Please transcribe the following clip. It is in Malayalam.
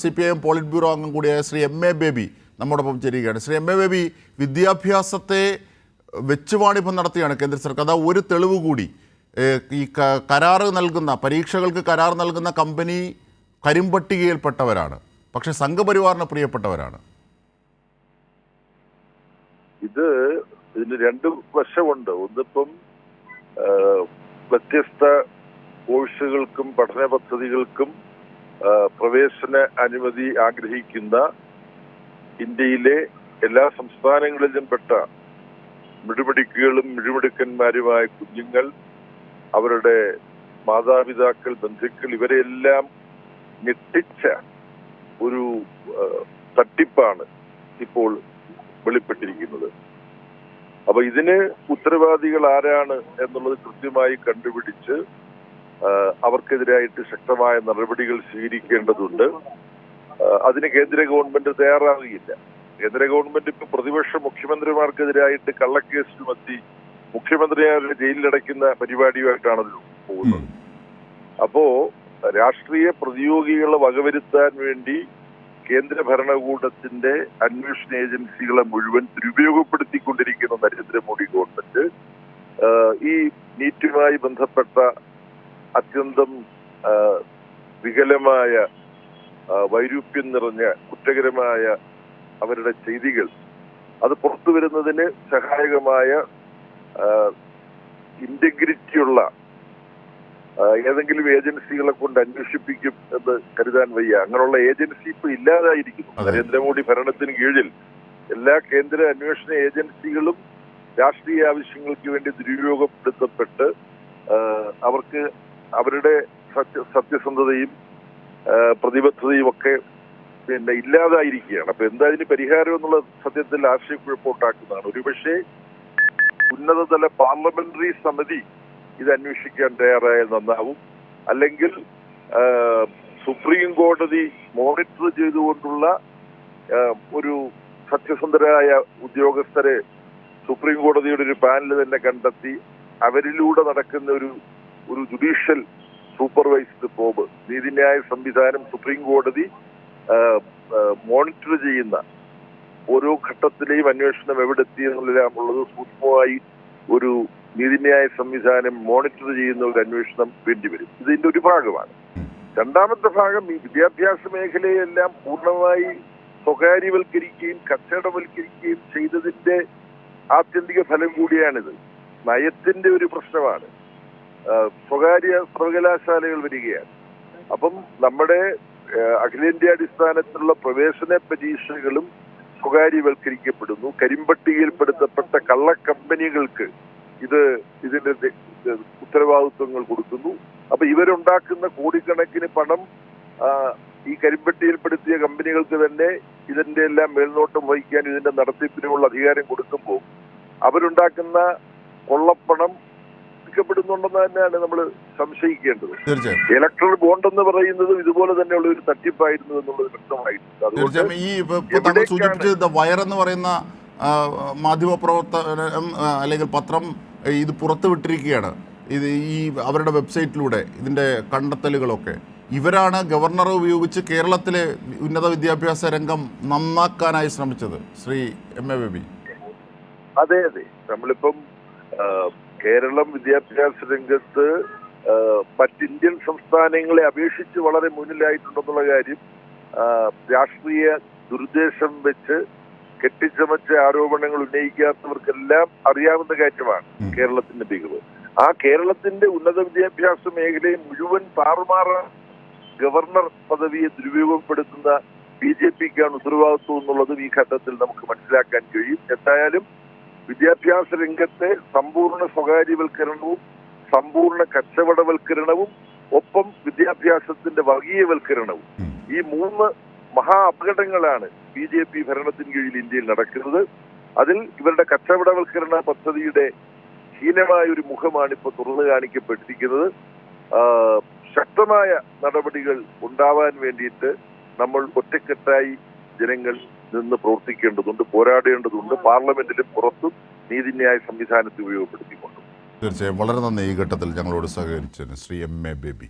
CPIM പോളിറ്റ് ബ്യൂറോ അംഗം കൂടിയായ ശ്രീ MA ബേബി നമ്മോടൊപ്പം ചേരുകയാണ്. ശ്രീ MA ബേബി, വിദ്യാഭ്യാസത്തെ വെച്ചുവാണിഭം നടത്തിയാണ് കേന്ദ്ര സർക്കാർ. അതാ ഒരു തെളിവ് കൂടി, ഈ കരാറ് നൽകുന്ന പരീക്ഷകൾക്ക് കരാർ നൽകുന്ന കമ്പനി കരിമ്പട്ടികയിൽപ്പെട്ടവരാണ്, പക്ഷെ സംഘപരിവാറിന് പ്രിയപ്പെട്ടവരാണ്. ഇതിന് രണ്ട് വശമുണ്ട്. ഒന്നിപ്പം വ്യത്യസ്ത കോഴ്സുകൾക്കും പഠന പദ്ധതികൾക്കും പ്രവേശന അനുമതി ആഗ്രഹിക്കുന്ന ഇന്ത്യയിലെ എല്ലാ സംസ്ഥാനങ്ങളിലും പെട്ട മിടുമിടുക്കുകളും മിടുമിടുക്കന്മാരുമായ കുഞ്ഞുങ്ങൾ, അവരുടെ മാതാപിതാക്കൾ, ബന്ധുക്കൾ, ഇവരെല്ലാം ഞെട്ടിച്ച ഒരു തട്ടിപ്പാണ് ഇപ്പോൾ വെളിപ്പെട്ടിരിക്കുന്നത്. അപ്പൊ ഇതിന് ഉത്തരവാദികൾ ആരാണ് എന്നുള്ളത് കൃത്യമായി കണ്ടുപിടിച്ച് അവർക്കെതിരായിട്ട് ശക്തമായ നടപടികൾ സ്വീകരിക്കേണ്ടതുണ്ട്. അതിന് കേന്ദ്ര ഗവൺമെന്റ് തയ്യാറാവുകയില്ല. കേന്ദ്ര ഗവൺമെന്റ് ഇപ്പൊ പ്രതിപക്ഷ മുഖ്യമന്ത്രിമാർക്കെതിരായിട്ട് കള്ളക്കേസ് ചുമത്തി മുഖ്യമന്ത്രിമാരെ ജയിലിലടയ്ക്കുന്ന പരിപാടിയുമായിട്ടാണ് പോകുന്നത്. അപ്പോ രാഷ്ട്രീയ പ്രതിയോഗികളെ വകവരുത്താൻ വേണ്ടി കേന്ദ്ര ഭരണകൂടത്തിന്റെ അന്വേഷണ ഏജൻസികളെ മുഴുവൻ ദുരുപയോഗപ്പെടുത്തിക്കൊണ്ടിരിക്കുന്ന നരേന്ദ്രമോദി ഗവൺമെന്റ് ഈ നീറ്റുമായി ബന്ധപ്പെട്ട അത്യന്തം വികലമായ, വൈരൂപ്യം നിറഞ്ഞ, കുറ്റകരമായ അവരുടെ ചെയ്തികൾ അത് പുറത്തു വരുന്നതിന് സഹായകമായ ഇന്റഗ്രിറ്റിയുള്ള ഏതെങ്കിലും ഏജൻസികളെ കൊണ്ട് അന്വേഷിപ്പിക്കും എന്ന് കരുതാൻ വയ്യ. അങ്ങനെയുള്ള ഏജൻസി ഇപ്പൊ ഇല്ലാതായിരിക്കുന്നു. നരേന്ദ്രമോദി ഭരണത്തിന് കീഴിൽ എല്ലാ കേന്ദ്ര അന്വേഷണ ഏജൻസികളും രാഷ്ട്രീയ ആവശ്യങ്ങൾക്ക് വേണ്ടി ദുരുപയോഗപ്പെടുത്തപ്പെട്ട് അവർക്ക് അവരുടെ സത്യസന്ധതയും പ്രതിബദ്ധതയും ഒക്കെ ഇല്ലാതായിരിക്കുകയാണ്. അപ്പൊ എന്താ ഇതിന് പരിഹാരം എന്നുള്ള സത്യത്തിൽ ആശയക്കുഴപ്പമുണ്ടാക്കുന്നതാണ്. ഒരുപക്ഷെ ഉന്നതതല പാർലമെന്ററി സമിതി ഇത് അന്വേഷിക്കാൻ തയ്യാറായാൽ നന്നാവും. അല്ലെങ്കിൽ സുപ്രീം കോടതി മോണിറ്റർ ചെയ്തുകൊണ്ടുള്ള ഒരു സത്യസന്ധരായ ഉദ്യോഗസ്ഥരെ സുപ്രീം കോടതിയുടെ ഒരു പാനൽ തന്നെ കണ്ടെത്തി അവരിലൂടെ നടക്കുന്ന ഒരു ജുഡീഷ്യൽ സൂപ്പർവൈസ്ഡ് പ്രോബ്, നീതിന്യായ സംവിധാനം സുപ്രീം കോടതി മോണിറ്റർ ചെയ്യുന്ന ഓരോ ഘട്ടത്തിലെയും അന്വേഷണം എവിടെത്തി എന്നുള്ളത് സൂക്ഷ്മമായി ഒരു നീതിന്യായ സംവിധാനം മോണിറ്റർ ചെയ്യുന്ന ഒരു അന്വേഷണം വേണ്ടിവരും. ഇതിന്റെ ഒരു ഭാഗമാണ്. രണ്ടാമത്തെ ഭാഗം, ഈ വിദ്യാഭ്യാസ മേഖലയെല്ലാം പൂർണ്ണമായി സ്വകാര്യവൽക്കരിക്കുകയും കച്ചവടവൽക്കരിക്കുകയും ചെയ്തതിന്റെ ആത്യന്തിക ഫലം കൂടിയാണിത്. നയത്തിന്റെ ഒരു പ്രശ്നമാണ്. സ്വകാര്യ സർവകലാശാലകൾ വരികയാണ്. അപ്പം നമ്മുടെ അഖിലേന്ത്യാടിസ്ഥാനത്തിലുള്ള പ്രവേശന പരീക്ഷകളും സ്വകാര്യവൽക്കരിക്കപ്പെടുന്നു. കരിമ്പട്ടികയിൽപ്പെടുത്തപ്പെട്ട കള്ള കമ്പനികൾക്ക് ഇതിന്റെ ഉത്തരവാദിത്വങ്ങൾ കൊടുക്കുന്നു. അപ്പൊ ഇവരുണ്ടാക്കുന്ന കോടിക്കണക്കിന് പണം ഈ കരിമ്പട്ടിയിൽപ്പെടുത്തിയ കമ്പനികൾക്ക് തന്നെ ഇതിന്റെ എല്ലാം മേൽനോട്ടം വഹിക്കാൻ, ഇതിന്റെ നടത്തിപ്പിനുമുള്ള അധികാരം കൊടുക്കുമ്പോൾ അവരുണ്ടാക്കുന്ന കൊള്ളപ്പണം പ്പെടുന്നുണ്ടെന്ന് തന്നെയാണ് നമ്മൾ സംശയിക്കേണ്ടത്. ഇലക്ട്രൽ ബോണ്ട് എന്ന് പറയുന്നത് ഇതുപോലെ തന്നെയുള്ള ഒരു തട്ടിപ്പായിരുന്നു എന്നുള്ളത് വ്യക്തമായിട്ടുണ്ട്. ഈ വയറെന്ന് പറയുന്ന മാധ്യമപ്രവർത്തനം അല്ലെങ്കിൽ പത്രം ഇത് പുറത്തുവിട്ടിരിക്കുകയാണ്. ഇത് ഈ അവരുടെ വെബ്സൈറ്റിലൂടെ ഇതിന്റെ കണ്ടെത്തലുകളൊക്കെ ഇവരാണ് ഗവർണറെ ഉപയോഗിച്ച് കേരളത്തിലെ ഉന്നത വിദ്യാഭ്യാസ രംഗം നന്നാക്കാനായി ശ്രമിച്ചത്. ശ്രീ MA ബേബി, അതെ, നമ്മളിപ്പം കേരളം വിദ്യാഭ്യാസ രംഗത്ത് മറ്റിന്ത്യൻ സംസ്ഥാനങ്ങളെ അപേക്ഷിച്ച് വളരെ മുന്നിലായിട്ടുണ്ടെന്നുള്ള കാര്യം രാഷ്ട്രീയ ദുരുദ്ദേശം വെച്ച് കെട്ടിച്ചമച്ച ആരോപണങ്ങൾ ഉന്നയിക്കാത്തവർക്കെല്ലാം അറിയാവുന്ന കാര്യമാണ് കേരളത്തിന്റെ മികവ്. ആ കേരളത്തിന്റെ ഉന്നത വിദ്യാഭ്യാസ മേഖലയെ മുഴുവൻ താറുമാറാൻ ഗവർണർ പദവിയെ ദുരുപയോഗപ്പെടുത്തുന്ന BJPക്കാണ് ഉത്തരവാദിത്വം എന്നുള്ളതും ഈ ഘട്ടത്തിൽ നമുക്ക് മനസ്സിലാക്കാൻ കഴിയും. എന്തായാലും വിദ്യാഭ്യാസ രംഗത്തെ സമ്പൂർണ്ണ സ്വകാര്യവൽക്കരണവും സമ്പൂർണ്ണ കച്ചവടവൽക്കരണവും ഒപ്പം വിദ്യാഭ്യാസത്തിന്റെ വർഗീയവൽക്കരണവും, ഈ മൂന്ന് മഹാ അപകടങ്ങളാണ് BJP ഭരണത്തിന് കീഴിൽ ഇന്ത്യയിൽ നടക്കുന്നത്. അതിൽ ഇവരുടെ കച്ചവടവൽക്കരണ പദ്ധതിയുടെ ഹീനമായ ഒരു മുഖമാണ് ഇപ്പോൾ തുറന്നു കാണിക്കപ്പെട്ടിരിക്കുന്നത്. ശക്തമായ നടപടികൾ ഉണ്ടാവാൻ വേണ്ടിയിട്ട് നമ്മൾ ഒറ്റക്കെട്ടായി ജനങ്ങൾ നിന്ന് പ്രവർത്തിക്കേണ്ടതുണ്ട്, പോരാടേണ്ടതുണ്ട്. പാർലമെന്റിലും പുറത്തും നീതിന്യായ സംവിധാനത്തെ ഉപയോഗപ്പെടുത്തിക്കൊണ്ടും. തീർച്ചയായും വളരെ നന്ദി ഈ ഘട്ടത്തിൽ ഞങ്ങളോട് സഹകരിച്ചതിന് ശ്രീ MA ബേബി.